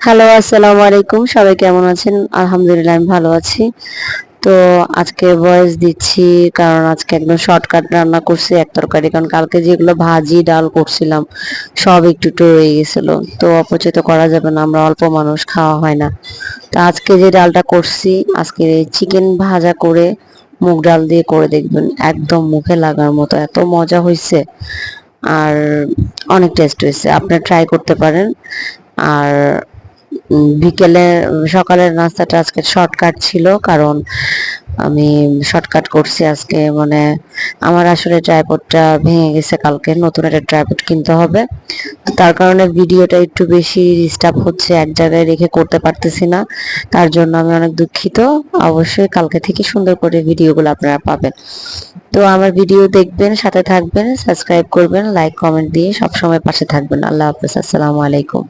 Hello, আসসালামু আলাইকুম। সবাই কেমন আছেন? আলহামদুলিল্লাহ আমি ভালো আছি। তো আজকে ভয়েস দিচ্ছি কারণ আজকে একদম শর্টকাট রান্না করছি এক তরকারি, কারণ কালকে যেগুলো ভাজি ডাল করছিলাম সব একটু একটু রয়ে গেছিল। তো অপচয় তো করা যাবে না, আমরা অল্প মানুষ, খাওয়া হয় না। তো আজকে যে ডালটা করছি, আজকে চিকেন ভাজা করে মুগ ডাল দিয়ে করে দেখবেন, একদম মুখে লাগার মতো এত মজা হয়েছে। আর অনেক টেস্ট হয়েছে, আপনি ট্রাই করতে পারেন। আর বিকেলে সকালের নাস্তাটা আজকে শর্টকাট ছিল, কারণ আমি শর্টকাট করছি আজকে। মানে আমার আসলে ট্রাইপডটা ভেঙে গেছে, কালকে নতুন একটা ট্রাইপড কিনতে হবে। তো তার কারণে ভিডিওটা একটু বেশি ডিস্টার্ব হচ্ছে, এক জায়গায় রেখে করতে পারতেছি না। তার জন্য আমি অনেক দুঃখিত। অবশ্যই কালকে থেকে সুন্দর করে ভিডিওগুলো আপনারা পাবেন। তো আমার ভিডিও দেখবেন, সাথে থাকবেন, সাবস্ক্রাইব করবেন, লাইক কমেন্ট দিয়ে সবসময় পাশে থাকবেন। আল্লাহ হাফেজ, আসসালামু আলাইকুম।